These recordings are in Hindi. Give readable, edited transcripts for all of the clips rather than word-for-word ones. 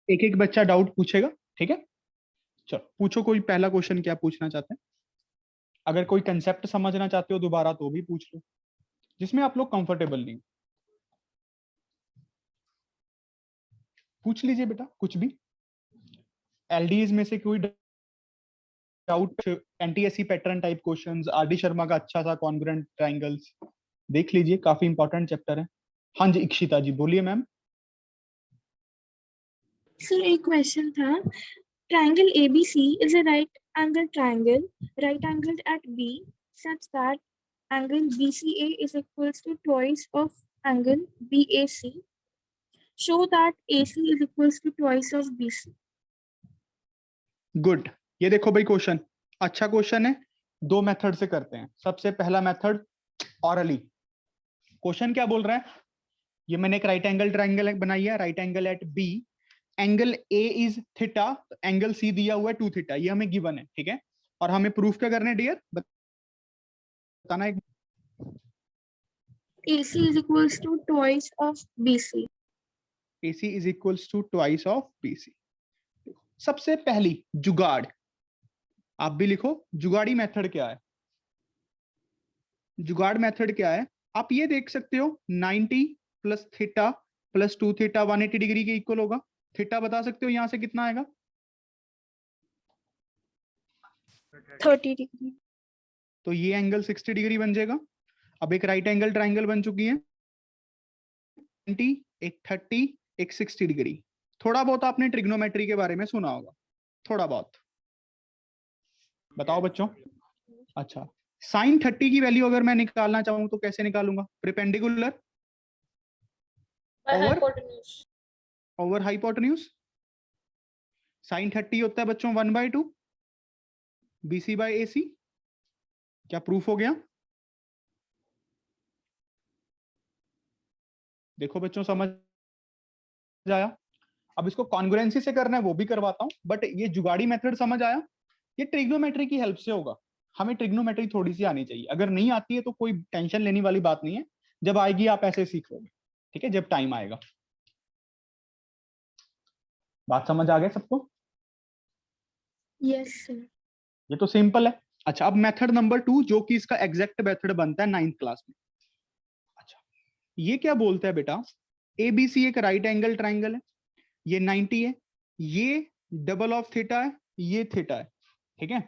एक एक बच्चा डाउट पूछेगा, ठीक है? चलो पूछो, कोई पहला क्वेश्चन क्या पूछना चाहते हैं? अगर कोई कंसेप्ट समझना चाहते हो दोबारा तो भी पूछ लो, जिसमें आप लोग कंफर्टेबल नहीं, पूछ लीजिए बेटा कुछ भी। एलडीज में से कोई doubt, NTSC pattern type questions, RD Sharma का अच्छा सा कॉन्ग्रुएंट ट्रायंगल्स देख लीजिए, काफी इंपॉर्टेंट चैप्टर है। हाँ जी इक्षिता जी बोलिए मैम। सर एक क्वेश्चन था, triangle ABC is a right angle triangle, right angled at B, such that angle BCA is equals to twice of angle BAC. Show that AC is equals to twice of BC. Good, ये देखो भाई क्वेश्चन अच्छा क्वेश्चन है। दो मेथड से करते हैं। सबसे पहला मेथड ऑरली। क्वेश्चन क्या बोल रहा है? ये मैंने एक राइट एंगल ट्रायंगल बनाई है, right angle at B, angle A is theta, angle C दिया हुआ है 2 थीटा, ये हमें गिवन है, ठीक है? और हमें प्रूफ क्या करना है डियर, बताना एक। AC is equals to twice of BC. AC is equals to twice of BC। सबसे पहली जुगाड़, आप भी लिखो, जुगाड़ी मेथड क्या है? जुगाड़ मेथड क्या है? आप ये देख सकते हो 90 plus theta plus 2 theta 180 degree के इक्वल होगा। थीटा बता सकते हो यहां से कितना आएगा? 30 डिग्री। तो ये एंगल 60 डिग्री बन जाएगा। अब एक राइट एंगल ट्रायंगल बन चुकी है, 90, एक 30, एक 60 डिग्री। थोड़ा बहुत आपने ट्रिग्नोमेट्री के बारे में सुना होगा, थोड़ा बहुत बताओ बच्चों। अच्छा, साइन 30 की वैल्यू अगर मैं निकालना चाहूं तो कैसे निकालूंगा? Perpendicular over hypotenuse. साइन 30 होता है बच्चों 1/2 BC बाय AC। क्या प्रूफ हो गया? देखो बच्चों समझ आया? अब इसको कॉन्ग्रुएंसी से करना है वो भी करवाता हूं, बट ये जुगाड़ी मेथड समझ आया? ये ट्रिग्नोमेट्री की हेल्प से होगा। हमें ट्रिग्नोमेट्री थोड़ी सी आनी चाहिए, अगर नहीं आती है तो कोई टेंशन लेने वाली बात नहीं है, जब आएगी आप ऐसे सीख लोगे, ठीक है? जब टाइम आएगा। बात समझ आ गया सबको? Yes sir. ये तो सिंपल है। अच्छा, अब मेथड नंबर 2 जो कि इसका एग्जैक्ट मेथड बनता है 9th क्लास में। अच्छा, ये क्या बोलता है बेटा? ABC एक राइट एंगल ट्राइंगल है, ये 90 है, ये डबल ऑफ थीटा है, ये थीटा है, ठीक है?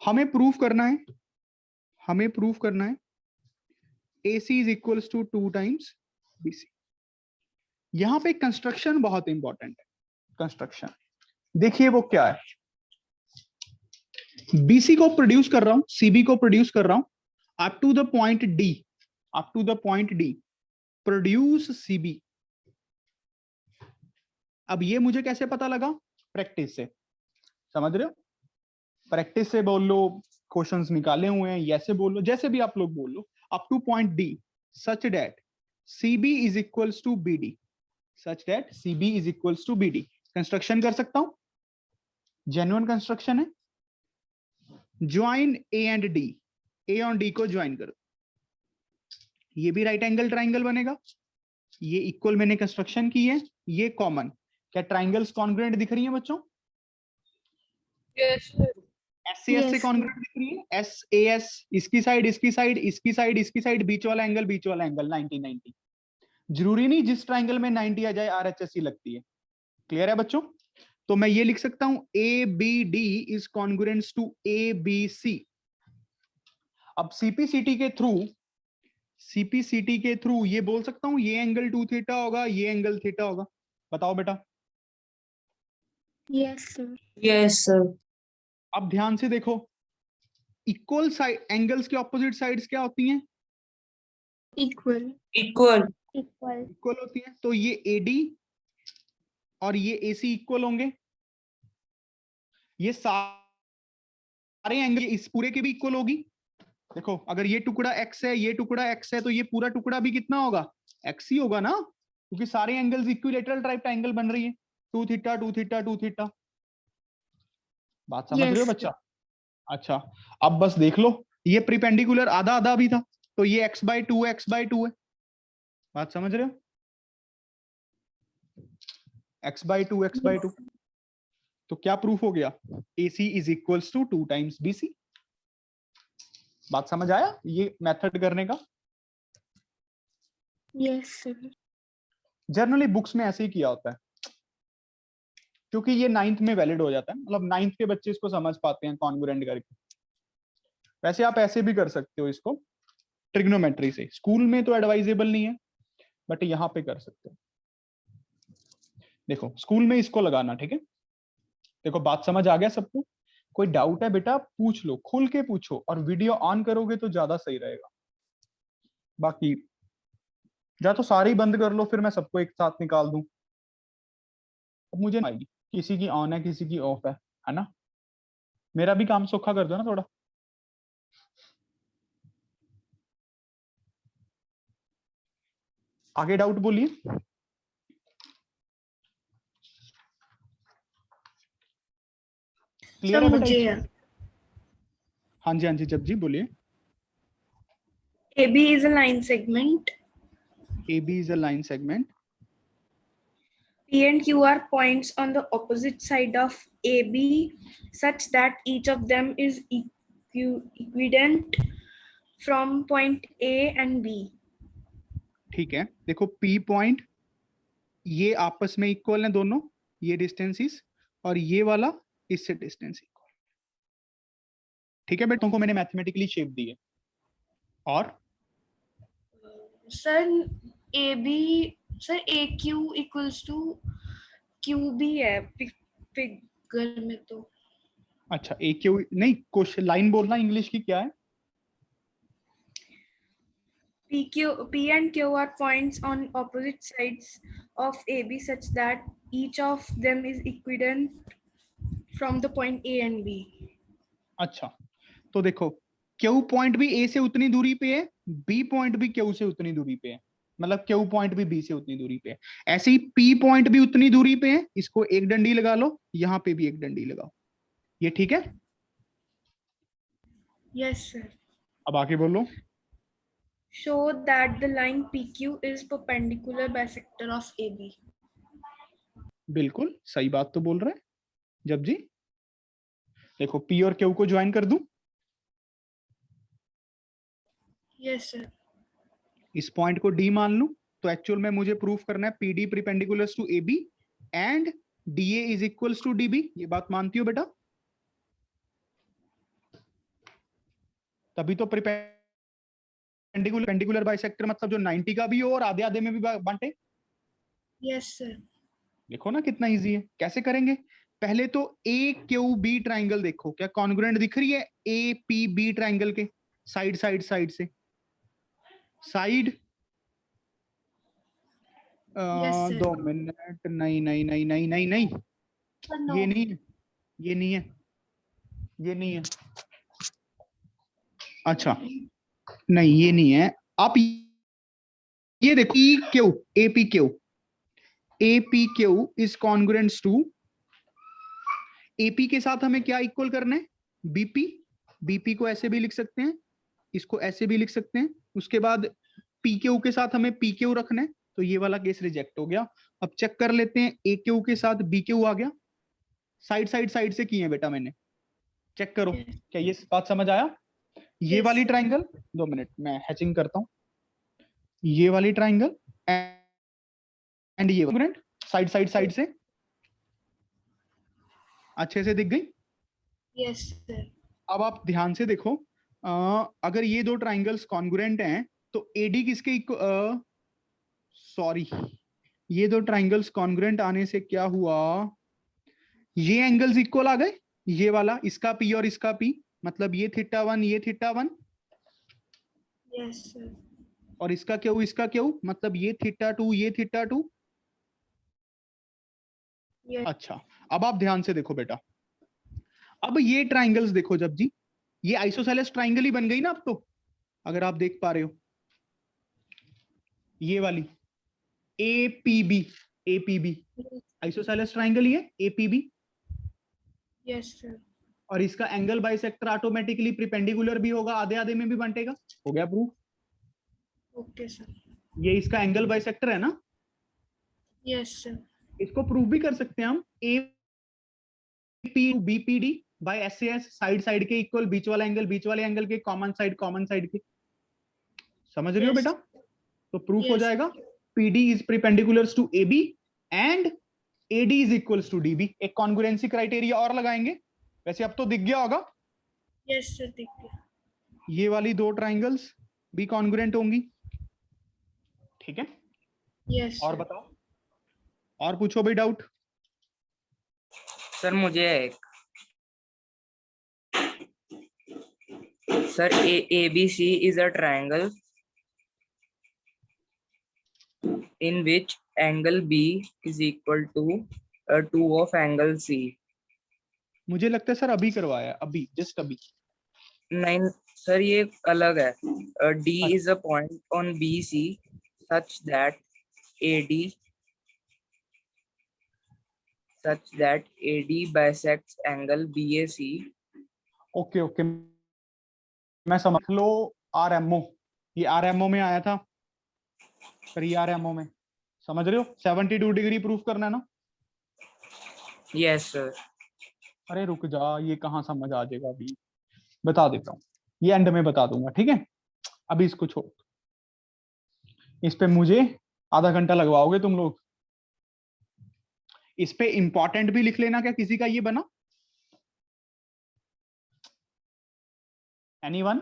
हमें प्रूफ करना है, हमें प्रूफ करना है AC is equals to 2 times BC। यहां पे कंस्ट्रक्शन बहुत इंपॉर्टेंट है। कंस्ट्रक्शन देखिए वो क्या है? BC को प्रोड्यूस कर रहा हूं, CB को प्रोड्यूस कर रहा हूं, up to the point D, up to the point D produce CB। अब ये मुझे कैसे पता लगा? प्रैक्टिस से, समझ रहे हो? प्रैक्टिस से बोल लो, क्वेश्चंस निकाले हुए हैं, ऐसे बोल लो, जैसे भी आप लोग बोल लो, up to point D such that CB is equals to BD, such that CB is equals to BD। Construction कर सकता हूं, जेन्युइन कंस्ट्रक्शन है। Join A and D, A और D को ज्वाइन करो, ये भी राइट एंगल ट्राइंगल बनेगा। ये इक्वल मैंने कंस्ट्रक्शन की है, ये कॉमन। क्या ट्राइंगल्स कॉन्ग्रुएंट दिख रही हैं बच्चों? Yes sir. SAS से कॉन्ग्रुएंट दिख रही है, SAS इसकी साइड, इसकी साइड, इसकी साइड, इसकी साइड, बीच वाला एंगल, बीच वाला एंगल 90 90। जरूरी नहीं जिस ट्राइंगल में 90 आ जाए RHS लगती है। क्लियर है बच्चों? तो मैं ये लिख सकता हूं ABD is congruent to ABC। अब CPCT के थ्रू ये बोल सकता हूं ये एंगल 2 थीटा होगा, ये एंगल थीटा होगा। बताओ बेटा। Yes sir. Yes sir. अब ध्यान से देखो, इक्वल साइड एंगल्स के ऑपोजिट साइड्स क्या होती हैं? इक्वल। इक्वल। इक्वल। इक्वल होती हैं। तो ये AD और ये AC इक्वल होंगे। ये सारे एंगल इस पूरे के भी इक्वल होगी। देखो अगर ये टुकड़ा x है, ये टुकड़ा x है, तो ये पूरा टुकड़ा भी कितना होगा? x ही होगा ना, क्योंकि सारे एंगल्स इक्विलेटरल टाइप ट्रायंगल बन रही है। 2 थीटा 2 थीटा 2 थीटा। बात समझ रहे हो बच्चा? अच्छा, अब बस देख लो, ये प्रीपेंडिकुलर आधा आधा भी था, तो ये x/2 x/2 है। बात समझ रहे हो? x by 2 x by 2। तो क्या प्रूफ हो गया? AC is equals to 2 times BC। बात समझ आया ये मेथड करने का? Yes, sir. जनरली बुक्स में ऐसे ही किया होता है, क्योंकि ये 9th में वैलिड हो जाता है, मतलब 9th के बच्चे इसको समझ पाते हैं कॉन्ग्रुएंट करके। वैसे आप ऐसे भी कर सकते हो इसको ट्रिग्नोमेट्री से, स्कूल में तो एडवाइजेबल नहीं है, बट यहाँ पे कर सकते हो। देखो स्कूल में इसको लगाना, ठीक है? देखो बात समझ आ गया सबको? कोई डाउट है बेटा पूछ लो, खुल के पूछो, और वीडियो ऑन करोगे तो ज्यादा सही रहेगा। बाकी या तो सारे ही बंद कर लो, फिर मैं सबको एक साथ निकाल दूं। अब मुझे नहीं आएगी किसी की ऑन है किसी की ऑफ है ना? मेरा भी काम सौखा कर दो ना थोड़ा। आगे डाउट बोलिए। क्लियर है बेटा? मुझे हाँ जी हाँ जी, जब जी बोलिए। AB is a line segment. AB is a line segment. P and Q are points on the opposite side of AB such that each of them is equidistant from point A and B. ठीक है, देखो P पॉइंट ये आपस में इक्वल है दोनों, ये डिस्टेंसेस, और ये वाला इससे डिस्टेंस इक्वल। ठीक है बेटों को मैंने मैथमेटिकली शेप दी है। और sir AB sir AQ equals to QB है फिगर में तो। अच्छा AQ नहीं, क्वेश्चन लाइन बोलना इंग्लिश की क्या है? P and Q are points on opposite sides of AB such that each of them is equidistant from the point A and B. अच्छा तो देखो Q पॉइंट भी A से उतनी दूरी पे है, B पॉइंट भी Q से उतनी दूरी पे है, मतलब Q पॉइंट भी B से उतनी दूरी पे है। ऐसे ही P पॉइंट भी उतनी दूरी पे है, इसको एक डंडी लगा लो, यहाँ पे भी एक डंडी लगाओ। ये ठीक है? Yes, sir. अब आगे बोलो। Show that the line PQ is perpendicular bisector of AB. बिल्कुल सही बात तो बोल रहे हैं जब जी। देखो P और Q को ज्वाइन कर दूं, Yes, sir. इस पॉइंट को D मान लूं, तो एक्चुअल में मुझे प्रूफ करना है PD perpendicular to AB and DA is equals to DB। ये बात मानती हो बेटा? तभी तो परपेंडिकुलर बाइसेक्टर मतलब जो 90 का भी हो और आधे आधे में भी बांटे। Yes, sir. देखो ना कितना इजी है, कैसे करेंगे? पहले तो AQB ट्राइंगल देखो, क्या कॉन्ग्रुएंट दिख रही है APB ट्राइंगल के? साइड साइड साइड से साइड Yes, sir. 2 मिनट, नहीं नहीं नहीं नहीं नहीं नहीं, Sir, no. ये नहीं है, ये नहीं है, ये नहीं है। अच्छा नहीं ये नहीं है, आप ये देखो PQ APQ APQ is congruent to AP के साथ हमें क्या इक्वल करना है? BP। BP को ऐसे भी लिख सकते हैं, इसको ऐसे भी लिख सकते हैं। उसके बाद PQ के साथ हमें PQ रखना है, तो ये वाला केस रिजेक्ट हो गया। अब चेक कर लेते हैं, AQ के साथ BQ आ गया। साइड साइड साइड से किए बेटा मैंने, चेक करो। क्या ये बात समझ आया? ये Yes, वाली sir. ट्राइंगल, 2 मिनट मैं हैचिंग करता हूं, ये वाली ट्राइंगल एंड ये कॉन्ग्रुएंट साइड साइड साइड से अच्छे से दिख गई। Yes, sir. अब आप ध्यान से देखो, अगर ये दो ट्राइंगल्स कॉन्ग्रुएंट हैं तो AD किसके सॉरी, ये दो ट्राइंगल्स कॉन्ग्रुएंट आने से क्या हुआ? ये एंगल्स इक्वल आ गए, ये वाला इसका P और इसका P, मतलब ये θ1 ये θ1, Yes, sir. और इसका Q इसका Q, मतलब ये θ2 ये θ2। Yes. अच्छा अब आप ध्यान से देखो बेटा, अब ये ट्राइंगल्स देखो जब जी, ये आइसोसेलेस ट्राइंगल ही बन गई ना अब तो, अगर आप देख पा रहे हो ये वाली APB आइसोसेलेस ट्राइंगल ही है APB। Yes, sir. और इसका एंगल बाइसेक्टर ऑटोमेटिकली परपेंडिकुलर भी होगा, आधे आधे में भी बंटेगा। हो गया प्रूफ? Okay, sir. ये इसका एंगल बाइसेक्टर है ना? Yes, sir. इसको प्रूव भी कर सकते हैं हम, A P B P D by S A S, side side के इक्वल, बीच वाले एंगल के कॉमन साइड के, समझ रही हो Yes. बेटा? तो प्रूफ हो Yes. जाएगा PD is perpendicular to A B and AD is equals to DB. एक कॉन्ग्रुएंसी क्राइटेरिया और लगाएंगे, वैसे अब तो दिख गया होगा, Yes, sir. दिख गया। ये वाली दो ट्राइंगल्स भी कॉन्ग्रुएंट होंगी, ठीक है? Yes. और sir. बताओ, और पूछो भाई डाउट। सर मुझे एक, sir ABC is a triangle in which angle B is equal to 2 of angle C. मुझे लगता है सर अभी करवाया, अभी जस्ट अभी। नहीं सर, ये अलग है। D is a point on BC such that AD bisects angle BAC. Okay okay, मैं समझ लो RMO, ये RMO में आया था, पर ये RMO में, समझ रहे हो? 72 डिग्री प्रूफ करना है ना? Yes sir. अरे रुक जा, ये कहाँ समझ आ जाएगा, अभी बता देता हूँ, ये एंड में बता दूंगा, ठीक है? अभी इसको छोड़, इस पे मुझे आधा घंटा लगवाओगे तुम लोग। इस पे इंपॉर्टेंट भी लिख लेना, क्या किसी का ये बना? एनीवन?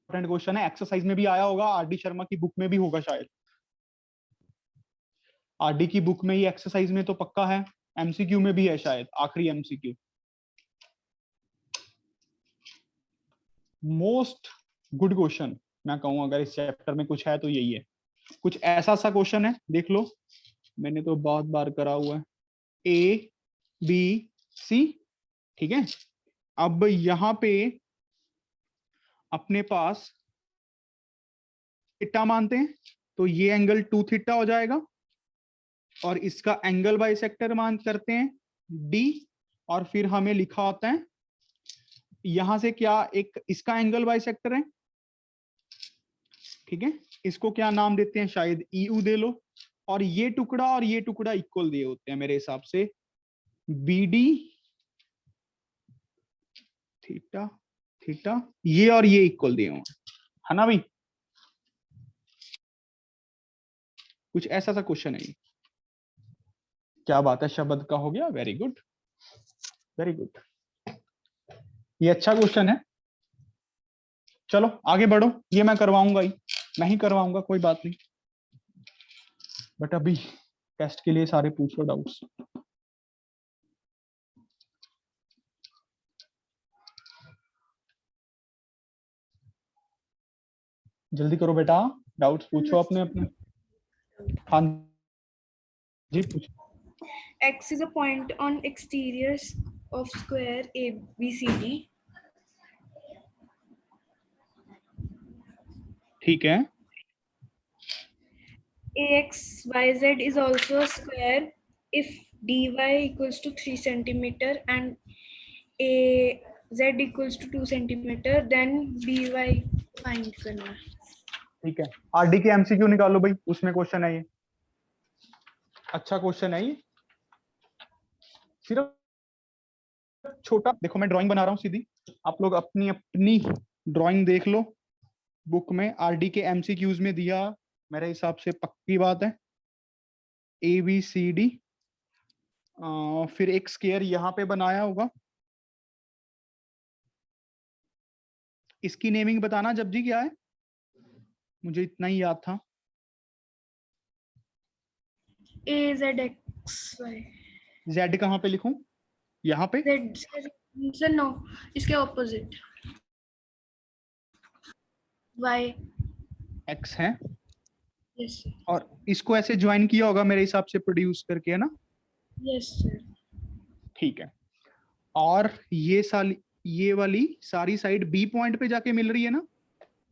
इंपॉर्टेंट क्वेश्चन है, एक्सरसाइज में भी आया होगा, आरडी शर्मा की बुक में भी होगा शायद। आरडी की बुक में, ये एक्सरसाइज में तो पक्का है, एमसीक्यू में भी है शायद, आखिरी एमसीक्यू। मोस्ट गुड क्वेश्चन मैं कहूँ, अगर इस चैप्टर में कुछ है तो यही है। कुछ ऐसा सा क्वेश्चन है, देख लो, मैंने तो बहुत बार करा हुआ है, ए बी सी, ठीक है? अब यहां पे अपने पास थीटा मानते हैं, तो ये एंगल 2 थीटा हो जाएगा, और इसका एंगल बाइसेक्टर मान करते हैं डी, और फिर हमें लिखा होता है यहां से क्या, एक इसका एंगल बाइसेक्टर है, ठीक है? इसको क्या नाम देते हैं, शायद EU दे लो, और ये टुकड़ा इक्वल दिए होते हैं मेरे हिसाब से, BD थीटा थीटा, ये और ये इक्वल दिए होंगे, है ना भाई? कुछ ऐसा सा क्वेश्चन है ये। क्या बात है, शब्द का हो गया, वेरी गुड वेरी गुड, ये अच्छा क्वेश्चन है। चलो आगे बढ़ो, ये मैं करवाऊंगा ही, नहीं करवाऊंगा कोई बात नहीं, बट अभी टेस्ट के लिए सारे पूछ लो डाउट्स। जल्दी करो बेटा, डाउट्स पूछो अपने अपने। हाँ जी पूछो। X is a point on exterior of square ABCD. ठीक है, AXYZ is also a square if DY equals to 3 centimeter and AZ equals to 2 centimeter, then BY find करना। ठीक है, आरडी के एमसीक्यू निकालो भाई, उसमें क्वेश्चन है ये, अच्छा क्वेश्चन है ये, सिर्फ छोटा, देखो मैं ड्राइंग बना रहा हूँ सीधी, आप लोग अपनी अपनी ड्राइंग देख लो, बुक में आरडी के एमसीक्यूज में दिया, मेरे हिसाब से पक्की बात है, ABCD, फिर एक स्क्वायर यहाँ पे बनाया होगा, इसकी नेमिंग बताना जब जी क्या है, मुझे इतना ही याद था। AZXY। Z कहाँ पे लिखूं, यहाँ पे? सर नो, इसके ऑपोजिट Y। X है, यस सर। और इसको ऐसे ज्वाइन किया होगा मेरे हिसाब से, प्रोड्यूस करके, है ना? Yes sir. ठीक है, और ये वाली सारी साइड B पॉइंट पे जाके मिल रही है ना?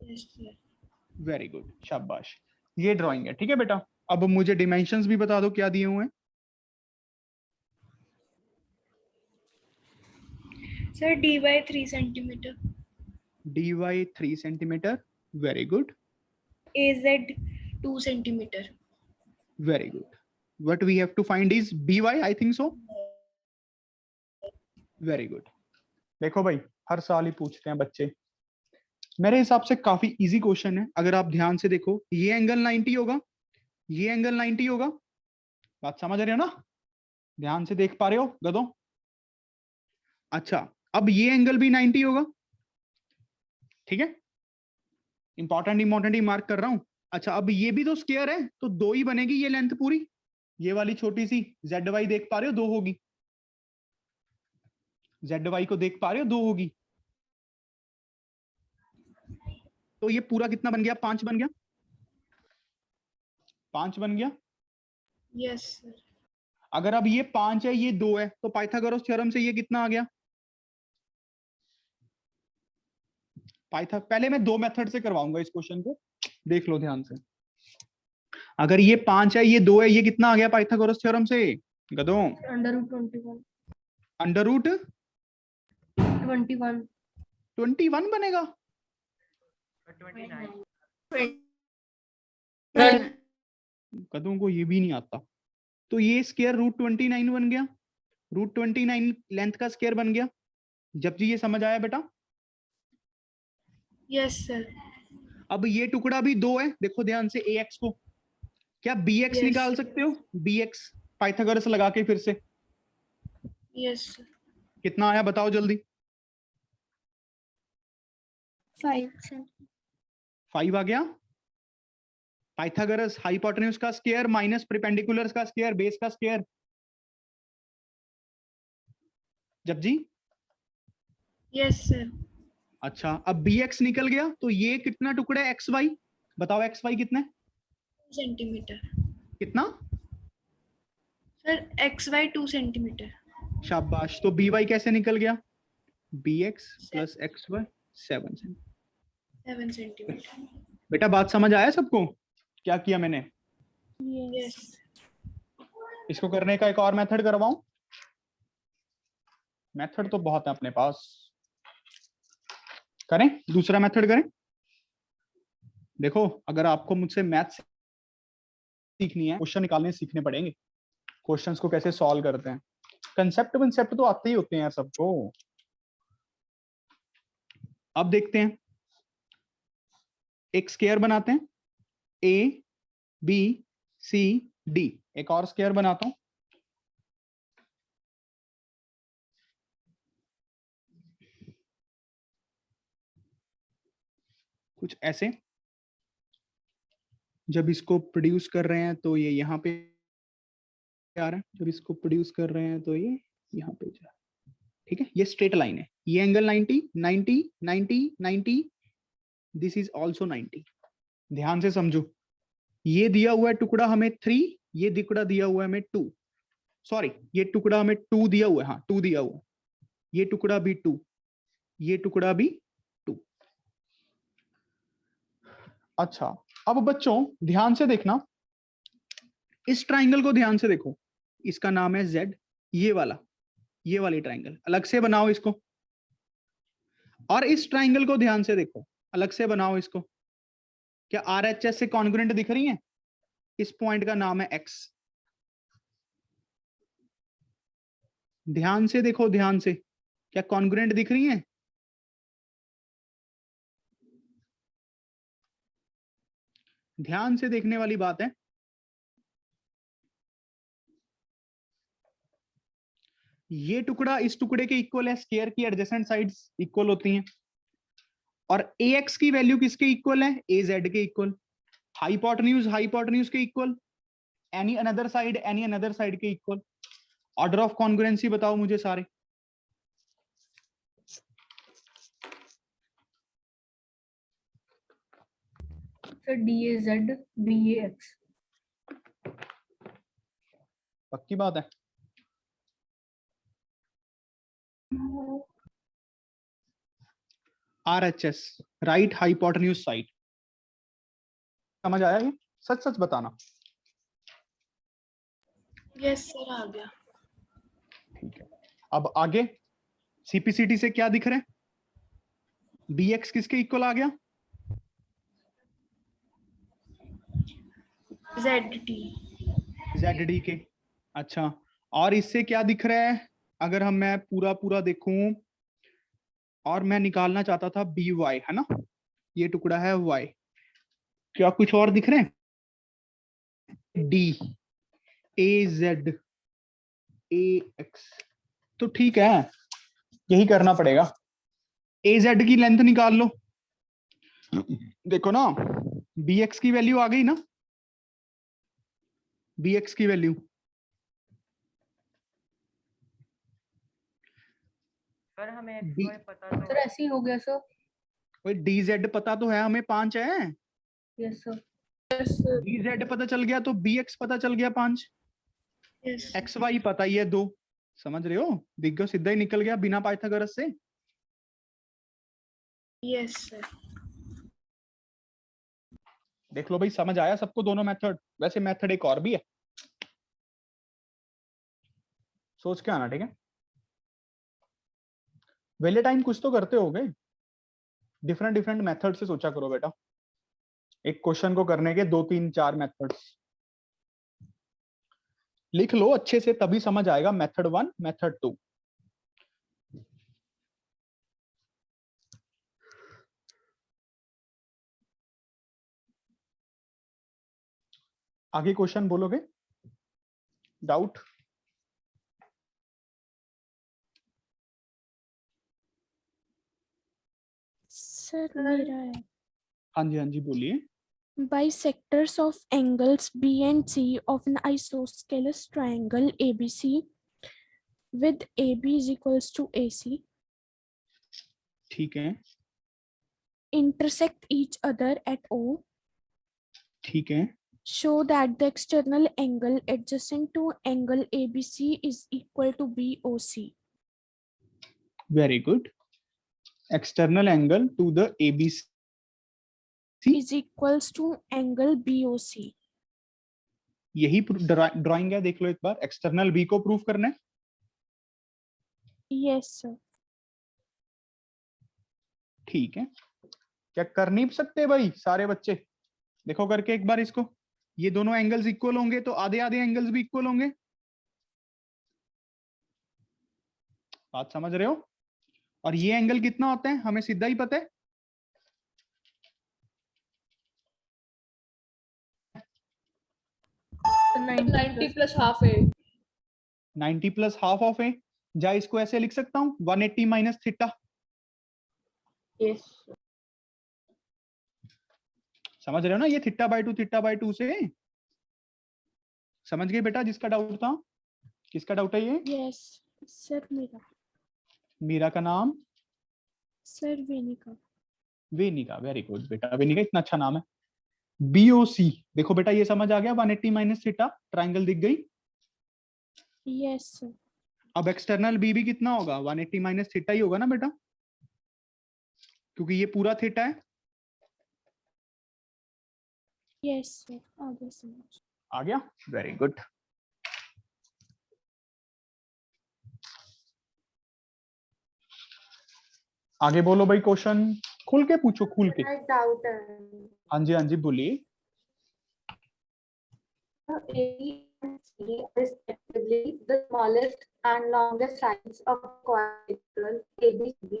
Yes sir. वेरी गुड, शाबाश, ये ड्राइंग है, ठीक है बेटा? अब मुझे डिमेंशंस भी बता दो क्या दिए हुए हैं। Sir DY 3 centimeter। DY 3 centimetre, very good. AZ 2 centimeter। Very good. What we have to find is by, I think so. Very good. देखो भाई, हर साल ही पूछते हैं बच्चे, मेरे हिसाब से काफी इजी क्वेश्चन है। अगर आप ध्यान से देखो, ये एंगल 90 होगा, ये एंगल 90 होगा, बात समझ रहे हो ना? ध्यान से देख पा रहे हो गधों? अच्छा, अब ये एंगल भी 90 होगा, ठीक है, इंपॉर्टेंट ही मार्क कर रहा हूं। अच्छा, अब ये भी तो स्क्वायर है, तो दो ही बनेगी ये लेंथ पूरी, ये वाली छोटी सी जेड वाई देख पा रहे हो, दो होगी, जेड वाई को देख पा रहे हो, दो होगी, तो ये पूरा कितना बन गया? 5 बन गया, 5 बन गया। Yes, sir. अगर अब ये 5 है, ये 2 है, तो पाइथागोरस थ्योरम से ये कितना आ गया? पहले मैं दो मेथड से करवाऊंगा इस क्वेश्चन को, देख लो ध्यान से। अगर ये 5 है, ये 2 है, ये कितना आ गया पाइथागोरस थ्योरम से गधों? √21. Under root 21. 21 बनेगा। 29. गधों को ये भी नहीं आता, तो ये स्क्वायर √29 बन गया, √29 लेंथ का स्क्वायर बन गया। जब जी ये समझ आया बेटा? Yes, sir. अब ये टुकड़ा भी 2 है, देखो ध्यान से, ax को क्या bx Yes. निकाल सकते हो? bx पाइथागोरस लगा के फिर से Yes, sir. कितना आया बताओ जल्दी? 5, sir. 5 आ गया। पाइथागोरस हाइपोटेन्यूज का स्क्वायर माइनस परपेंडिकुलर का स्क्वायर, बेस का स्क्वायर। जब जी? Yes, sir. अच्छा, अब bx निकल गया, तो ये कितना टुकड़ा है xy? बताओ xy कितना है? Centimeter. कितना? Sir, XY 2 centimeter. शाबाश। तो by कैसे निकल गया? bx plus xy 7 centimetre. 7 centimeter. बेटा बात समझ आया सबको क्या किया मैंने? Yes. इसको करने का एक और मेथड करवाऊं? मेथड तो बहुत है अपने पास, करें दूसरा मेथड करें? देखो, अगर आपको मुझसे मैथ सीखनी है, क्वेश्चन निकालने सीखने पड़ेंगे, क्वेश्चंस को कैसे सॉल्व करते हैं, कंसेप्ट तो आते ही होते हैं यार सबको। अब देखते हैं, एक स्क्वायर बनाते हैं, ए बी सी डी, एक और स्क्वायर बनाता हूं। कुछ ऐसे, जब इसको प्रोड्यूस कर रहे हैं तो ये यहाँ पे आ रहा है, जब इसको प्रोड्यूस कर रहे हैं तो ये यहाँ पे जा रहा है, ठीक है। ये स्ट्रेट लाइन है, ये एंगल 90 90 90 90, दिस इज आल्सो 90। ध्यान से समझो, ये दिया हुआ है टुकड़ा हमें 3, ये टुकड़ा दिया हुआ है हमें 2, सॉरी ये टुकड़ा हमें 2 दिया हुआ है, हाँ 2 दिया हुआ है, ये टुकड़ा भी 2, ये टुकड़ा भी 2। अच्छा, अब बच्चों ध्यान से देखना, इस ट्राइंगल को ध्यान से देखो, इसका नाम है Z, ये वाली ट्राइंगल अलग से बनाओ इसको, और इस ट्राइंगल को ध्यान से देखो, अलग से बनाओ इसको। क्या RHS से कॉन्ग्रुएंट दिख रही हैं? इस पॉइंट का नाम है X। ध्यान से देखो, ध्यान से, क्या कॉन्ग्रुएंट दिख रही हैं? ध्यान से देखने वाली बात है। ये टुकड़ा इस टुकड़े के इक्वल है, स्क्वायर की एडजेसेंट साइड्स इक्वल होती हैं, और ax की वैल्यू किसके इक्वल है? az के इक्वल। हाइपोटेन्यूज के इक्वल, एनी अनदर साइड के इक्वल। ऑर्डर ऑफ कॉन्ग्रुएंसी बताओ मुझे सारे। Sir, DAZ, BAX. पक्की बात है? RHS राइट हाइपोटेन्यूज साइड, समझ आया ये? सच सच बताना। Yes, sir, आ गया. ठीक है, अब आगे CPCT से क्या दिख रहा है? BX किसके इक्वल आ गया? ZT. ZD के। अच्छा, और इससे क्या दिख रहा है? अगर मैं पूरा पूरा देखूं और मैं निकालना चाहता था BY, है ना, ये टुकड़ा है Y, क्या कुछ और दिख रहे हैं? D, AZ, AX, तो ठीक है, यही करना पड़ेगा। AZ की लेंथ निकाल लो, देखो ना, BX की वैल्यू आ गई ना, BX की वैल्यू, सर हमें D, XY पता तो सर है। ऐसे ही हो गया सर। कोई DZ पता तो है हमें, 5 है। Yes sir. DZ पता चल गया तो BX पता चल गया 5, Yes. XY पता ही है 2, समझ रहे हो? दिख गया, सीधा ही निकल गया बिना पाइथागोरस से। Yes, sir. देख लो भाई, समझ आया सबको दोनों मेथड? वैसे मेथड एक और भी है, सोच के आना, ठीक है? वेले टाइम कुछ तो करते होगे, डिफरेंट डिफरेंट मेथड से सोचा करो बेटा, एक क्वेश्चन को करने के 2 3 4 मेथड्स लिख लो अच्छे से, तभी समझ आएगा मेथड 1 मेथड 2। आगे क्वेश्चन बोलोगे? डाउट? सर मेरा है हाँ जी, हाँ जी, बोलिए। bisectors of angles B and C of an isosceles triangle ABC with AB is equals to AC ठीक है, intersect each other at O. ठीक है, Show that the external angle adjacent to angle ABC is equal to BOC. Very good. External angle to the ABC Is equals to angle BOC. यही ड्राइंग है, देख लो एक बार। एक्सटर्नल बी को प्रूफ करना है। Yes sir. ठीक है, क्या कर नहीं सकते भाई सारे बच्चे? देखो करके एक बार इसको, ये दोनों एंगल्स इक्वल होंगे तो आधे आधे एंगल्स भी इक्वल होंगे, बात समझ रहे हो? और ये एंगल कितना होता है हमें सीधा ही पता है, सर 90 प्लस हाफ है। 90 प्लस हाफ ऑफ ए। जा इसको ऐसे लिख सकता हूँ, 180 माइनस थीटा। यस समझ रहे हो ना, ये थीटा बाय टू से। समझ गए बेटा जिसका डाउट था? किसका डाउट है ये? Yes sir मेरा। मीरा का नाम? सर वेनिका। वेनिका, वेरी गुड बेटा, वेनिका इतना अच्छा नाम है। BOC देखो बेटा, ये समझ आ गया, 180 माइनस थीटा, ट्राइंगल दिख गई। Yes sir. अब एक्सटर्नल बी भी कितना होगा? 180 माइनस थीटा ही होगा ना बेटा, क्योंकि ये पूरा थीटा है। Yes sir. आगे समझ। आ गया, वेरी गुड। आगे बोलो भाई, क्वेश्चन खुल के पूछो, खुल के। डाउट है। हाँ जी, हाँ जी, बोलिए। A and C respectively the smallest and longest sides of quadrilateral ABCD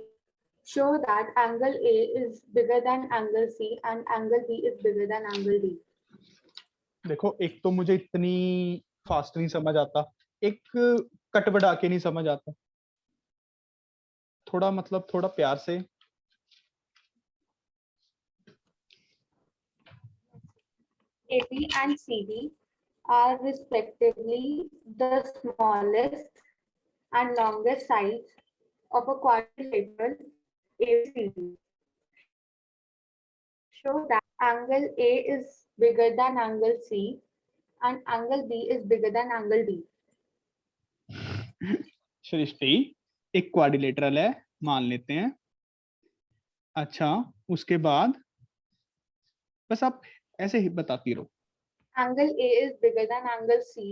show that angle A is bigger than angle C and angle B is bigger than angle D. देखो, एक तो मुझे इतनी फास्ट नहीं समझ आता, एक कट बढ़ा के नहीं समझ आता, थोड़ा मतलब थोड़ा प्यार से। AB and CD are respectively the smallest and longest sides of a quadrilateral ABCD. Show that angle A is bigger than angle C and angle B is bigger than angle D. सृष्टि, एक क्वाड्रिलेटरल है, मान लेते हैं। अच्छा, उसके बाद बस आप ऐसे ही बताती रहो। Angle A is bigger than angle C.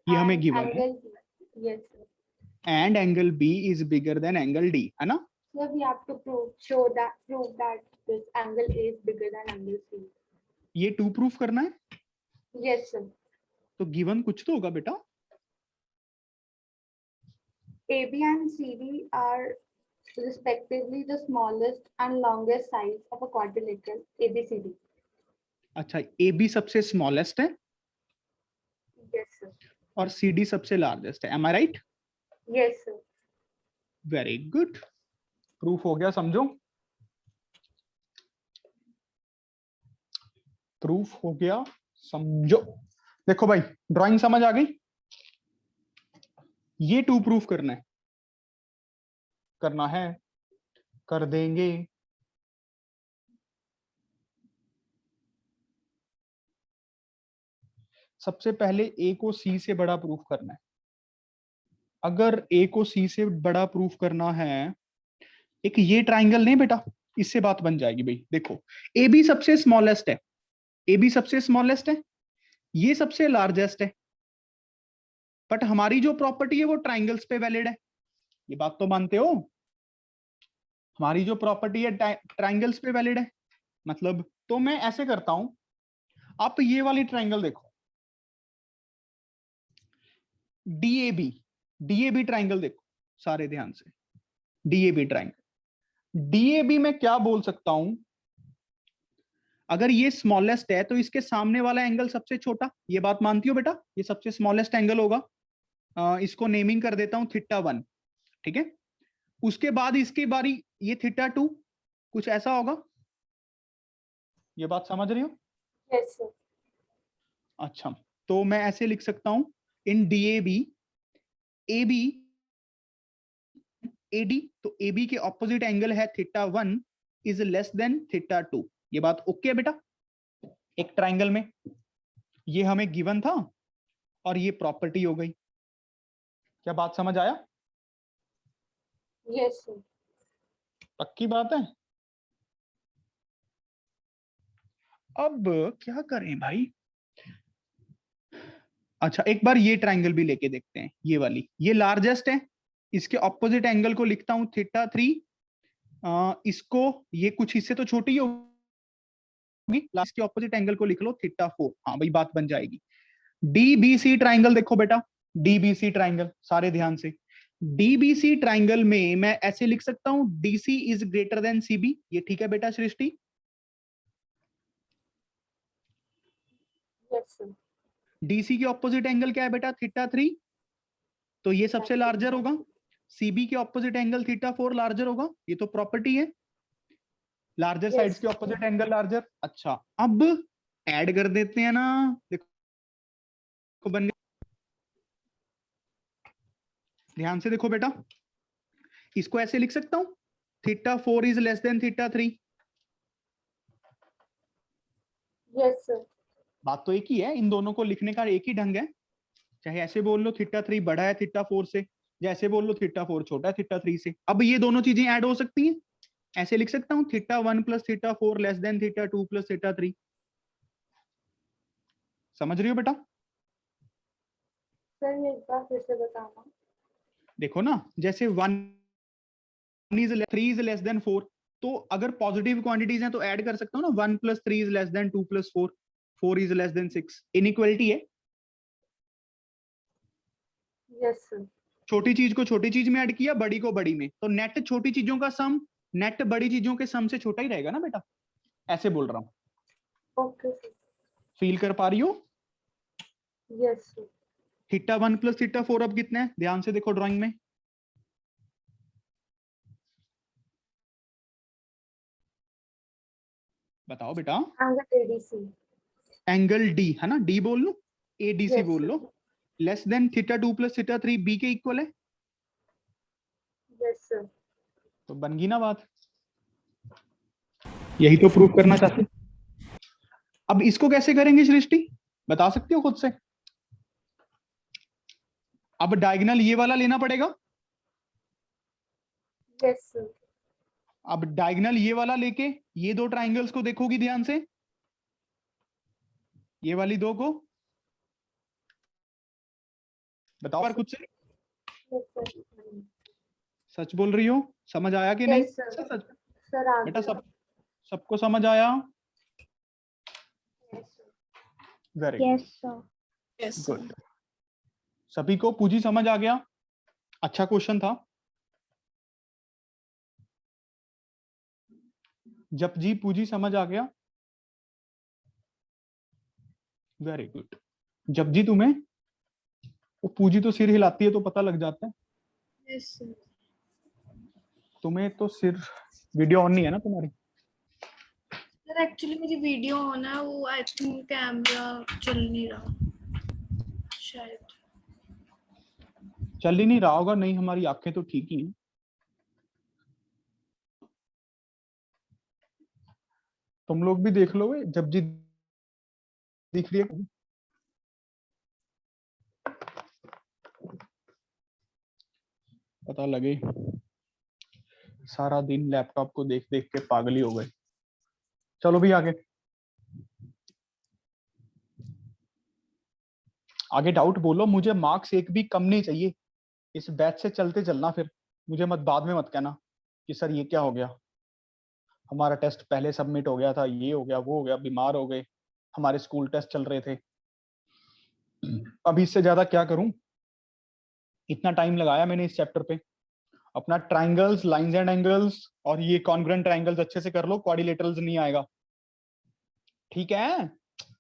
ये हमें and गिवन है। angle B. Yes, sir. And angle B is bigger than angle D, है ना? So we have to prove that this angle A is bigger than angle C. ये 2 प्रूफ करना है। Yes, sir. तो गिवन कुछ तो होगा बेटा। AB and CD are respectively the smallest and longest sides of a quadrilateral ABCD. अच्छा, ए बी सबसे स्मॉलेस्ट है Yes, sir. और सी डी सबसे लार्जेस्ट है, am I right? Yes, sir. Very good, proof हो गया समझो, प्रूफ हो गया समझो। देखो भाई, ड्राइंग समझ आ गई? ये टू प्रूफ करना है, कर देंगे। सबसे पहले ए को सी से बड़ा प्रूफ करना है। अगर ए को सी से बड़ा प्रूफ करना है, एक ये ट्राइंगल नहीं बेटा, इससे बात बन जाएगी भाई। देखो, ए बी सबसे स्मॉलेस्ट है, ए बी सबसे स्मॉलेस्ट है, ये सबसे लार्जेस्ट है, बट हमारी जो प्रॉपर्टी है वो ट्राइंगल्स पे वैलिड है, ये बात तो मानते हो? हमारी जो प्रॉपर्टी है ट्राइंगल्स पे वैलिड है। मतलब तो मैं ऐसे करता हूं, आप ये वाली ट्राइंगल देखो, डीएबी, डीएबी ट्राइंगल देखो सारे ध्यान से, डीएबी ट्राइंगल, डीएबी में क्या बोल सकता हूं, अगर ये स्मॉलेस्ट है तो इसके सामने वाला एंगल सबसे छोटा, ये बात मानती हो बेटा? ये सबसे स्मॉलेस्ट एंगल होगा, इसको नेमिंग कर देता हूं θ1, ठीक है? उसके बाद इसकी बारी ये θ2, कुछ ऐसा होगा, ये बात समझ रही हो? Yes, sir. अच्छा, तो मैं ऐसे लिख सकता हूं, इन डीएबी, एबी एडी, तो एबी के ऑपोजिट एंगल है θ1 इज लेस देन θ2, ये बात ओके है बेटा? एक ट्राइंगल में ये हमें गिवन था और ये प्रॉपर्टी हो गई, क्या बात समझ आया? Yes, sir. पक्की बात है? अब क्या करें भाई? अच्छा, एक बार ये ट्राइंगल भी लेके देखते हैं, ये वाली, ये लार्जेस्ट है, इसके ऑपोजिट एंगल को लिखता हूं θ3, इसको, ये कुछ इससे तो छोटी होगी, लास्ट के ऑपोजिट एंगल को लिख लो θ4, हाँ भाई बात बन जाएगी। डीबीसी ट्राइंगल देखो बेटा, डीबीसी ट्राइंगल सारे ध्यान से, डीबीसी ट्राइंगल में मैं ऐसे लिख सकता हूं, DC is greater than CB, ये ठीक है बेटा सृष्टि? Yes, sir. डीसी के ऑपोजिट एंगल क्या है बेटा? θ3, तो ये सबसे लार्जर होगा, सीबी के ऑपोजिट एंगल θ4 लार्जर होगा, ये तो प्रॉपर्टी है, लार्जर Yes. साइड्स के ऑपोजिट एंगल लार्जर। अच्छा, अब ऐड कर देते हैं ना, देखो बन गया, ध्यान से देखो बेटा, इसको ऐसे लिख सकता हूं, θ4 is less than θ3, Yes, sir. बात तो एक ही है, इन दोनों को लिखने का एक ही ढंग है, चाहे ऐसे बोल लो θ3 बड़ा है θ4 से, जैसे बोल लो θ4 छोटा है θ3 से। अब ये दोनों चीजें ऐड हो सकती हैं, ऐसे लिख सकता हूं, θ1 प्लस θ4 लेस देन θ2 प्लस θ3, समझ रही हो बेटा? Sir, ये एक बार फिर से बताना। देखो ना, जैसे 1 इज 3 इज लेस देन 4, तो अगर पॉजिटिव क्वांटिटीज हैं तो ऐड कर सकता हूं ना, 1 plus 3 is less then 2 plus 4, 4 is less then 6, inequality है। Yes, sir. छोटी चीज को छोटी चीज में ऐड किया, बड़ी को बड़ी में, तो नेट छोटी चीजों का सम नेट बड़ी चीजों के सम से छोटा ही रहेगा ना बेटा, ऐसे बोल रहा हूं, Okay, sir. फील कर पा रही हो? Yes, sir. θ1 प्लस θ4 अब कितने हैं, ध्यान से देखो ड्राइंग में, बताओ बेटा। Angle ADC. एंगल डी है ना, डी बोल लो, एडीसी Yes, बोल sir. लो, लेस देन θ2 प्लस θ3 बी के इक्वल है, Yes, sir. तो बन गई ना बात, यही तो प्रूफ करना चाहते। अब इसको कैसे करेंगे सृष्टि, बता सकते हो खुद से? अब डायगोनल ये वाला लेना पड़ेगा, Yes, sir. अब डायगोनल ये वाला लेके ये दो ट्राइंगल्स को देखोगी ध्यान से, ये वाली दो को, बताओ यार खुद से, Yes, sir. सच बोल रही हो? समझ आया कि नहीं? Yes, sir. सच सच Sir, आ बेटा, गया। सबको समझ आया? Yes, sir. Very Yes, sir. Yes. Good, सभी को पूजी समझ आ गया? अच्छा क्वेश्चन था। जब जी पूजी समझ आ गया? Very good. जब जी तुम्हें, वो पूजी तो सिर हिलाती है तो पता लग जाता है। Yes, sir. तुम्हें तो सिर, वीडियो ऑन नहीं है ना तुम्हारी? Sir, actually मेरी वीडियो ऑन है, वो आई थिंक कैमरा चल नहीं रहा शायद। चल ही नहीं रहा होगा, नहीं हमारी आंखें तो ठीक ही हैं। तुम लोग भी देख लोगे जब जी दिख रही है। पता लगे सारा दिन लैपटॉप को देख देख के पागल ही हो गए। चलो भी आगे आगे डाउट बोलो, मुझे मार्क्स एक भी कम नहीं चाहिए। इस बैच से चलते चलना, फिर मुझे मत बाद में मत कहना कि सर ये क्या हो गया, हमारा टेस्ट पहले सबमिट हो गया था, ये हो गया वो हो गया, बीमार हो गए, हमारे स्कूल टेस्ट चल रहे थे। अभी इससे ज्यादा क्या करूं, इतना टाइम लगाया मैंने इस चैप्टर पे। अपना ट्राइंगल्स, लाइंस एंड एंगल्स और ये कॉन्ग्रुएंट ट्राइंगल्स अच्छे से कर लो, क्वाड्रिलेटरल्स नहीं आएगा, ठीक है?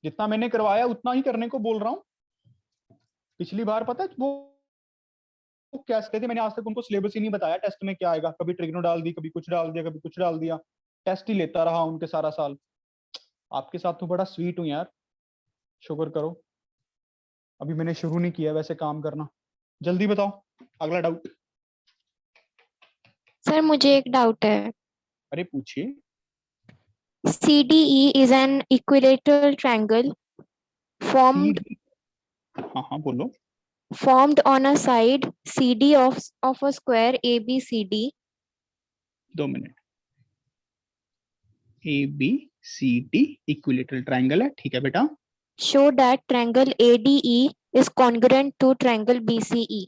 जितना मैंने करवाया उतना ही करने को बोल रहा हूँ। पिछली बार पता है वो क्या कहते थे, मैंने आज तक उनको सिलेबस ही नहीं बताया टेस्ट में क्या आएगा। कभी ट्रिग्नो डाल दी, कभी कुछ डाल दिया, कभी कुछ डाल दिया, टेस्ट ही लेता रहा उनके सारा साल। आपके साथ तो बड़ा स्वीट हूं यार, शुक्र करो। अभी मैंने शुरू नहीं किया वैसे काम करना। जल्दी बताओ अगला डाउट। सर मुझे एक डाउट है। अरे पूछिए। CDE is an equilateral triangle formed हाँ बोलो। on a side CD of a square ABCD. 2 minute. ABCD equilateral triangle है, ठीक है बेटा। Show that triangle ADE is congruent to triangle BCE.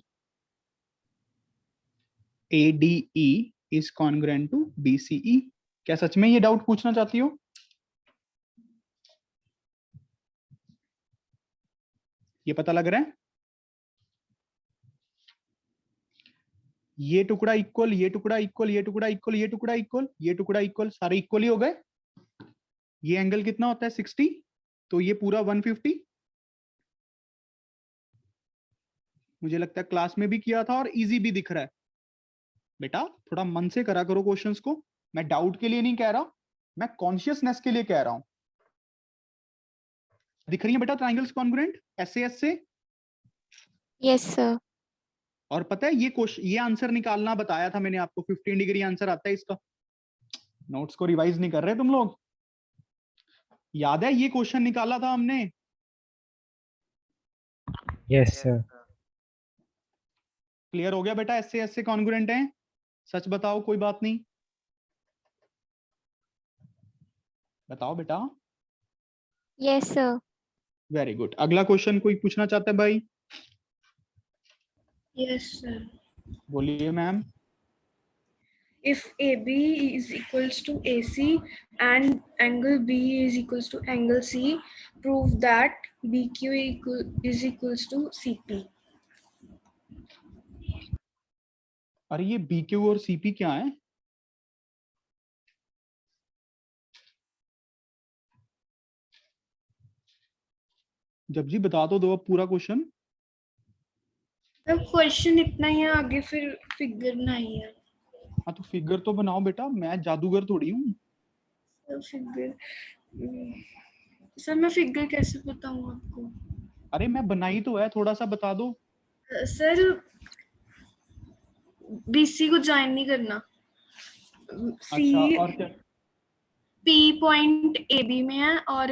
ADE is congruent to BCE। क्या सच में ये डाउट पूछना चाहती हो? ये पता लग रहा है? ये टुकड़ा इक्वल, ये टुकड़ा इक्वल, ये टुकड़ा इक्वल, ये टुकड़ा इक्वल, ये टुकड़ा इक्वल, सारे इक्वल ही हो गए। ये एंगल कितना होता है 60, तो ये पूरा 150। मुझे लगता है क्लास में भी किया था और इजी भी दिख रहा है। बेटा थोड़ा मन से करा करो क्वेश्चंस को, मैं डाउट के लिए नहीं कह रहा, मैं कॉन्शियसनेस के लिए कह रहा हूं। दिख रही है बेटा ट्राइंगल्स कॉन्ग्रुएंट SAS से? Yes sir. और पता है ये क्वेश्चन, ये आंसर निकालना बताया था मैंने आपको, 15 डिग्री आंसर आता है इसका। नोट्स को रिवाइज नहीं कर रहे तुम लोग? याद है ये क्वेश्चन निकाला था हमने? Yes sir. क्लियर हो गया बेटा SAS से कॉन्ग्रुएंट है? सच बताओ, कोई बात नहीं, बताओ बेटा। Yes sir. Very good. अगला क्वेश्चन कोई पूछना चाहता है भाई? Yes, sir. बोलिए ma'am. If AB is equals to AC and angle B is equals to angle C, prove that BQ is equals to CP. अरे ये BQ और CP क्या है? जब जी बता दो अब पूरा क्वेश्चन। अब क्वेश्चन इतना ही है, आगे फिर फिगर नहीं है। हाँ तो फिगर तो बनाओ बेटा, मैं जादूगर थोड़ी हूँ। फिगर सर, मैं फिगर कैसे बताऊं आपको? अरे मैं बनाई तो है, थोड़ा सा बता दो। सर BC को ज्वाइन नहीं करना। अच्छा और क्या? P पॉइंट AB में है और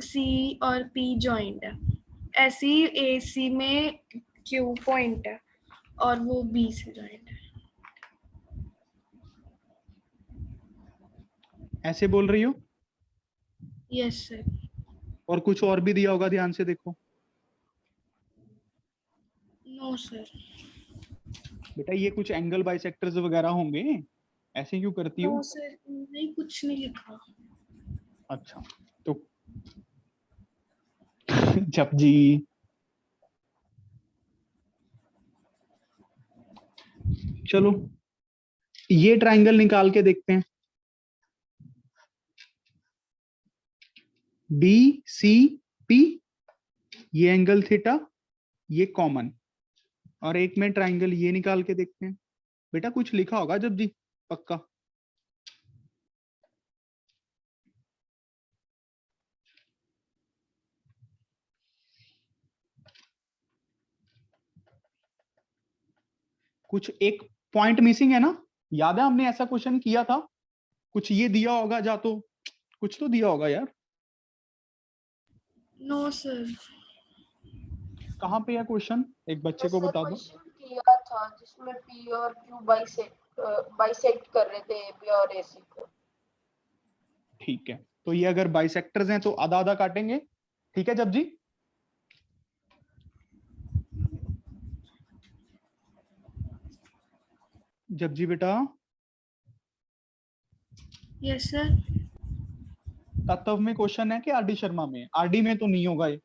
C और P जॉइंट है। ऐसे ही AC में Q पॉइंट है और वो B से जॉइंट है। ऐसे बोल रही हो? Yes sir. और कुछ और भी दिया होगा, ध्यान से देखो। No sir. बेटा ये कुछ एंगल बाइसेक्टर्स वगैरह होंगे, ऐसे क्यों करती हो? नो सर, नहीं कुछ नहीं लिखा। अच्छा तो जब जी चलो ये ट्राइंगल निकाल के देखते हैं, बी सी पी, ये एंगल थीटा, ये कॉमन, और एक में ट्राइंगल ये निकाल के देखते हैं। बेटा कुछ लिखा होगा जब जी, पक्का। कुछ एक पॉइंट मिसिंग है ना? याद है हमने ऐसा क्वेश्चन किया था, कुछ ये दिया होगा, जा तो कुछ तो दिया होगा यार। No sir. कहाँ पे है क्वेश्चन, एक बच्चे को बता दो। किया था जिसमें पी और क्यू बाइसेक्ट कर रहे थे बी और एसी को। ठीक है, तो ये अगर बाइसेक्टर्स हैं तो आधा आधा काटेंगे, ठीक है जब जी। जब जी बेटा, यस सर। तत्व में क्वेश्चन है कि आरडी शर्मा में? आरडी में तो नहीं होगा ये,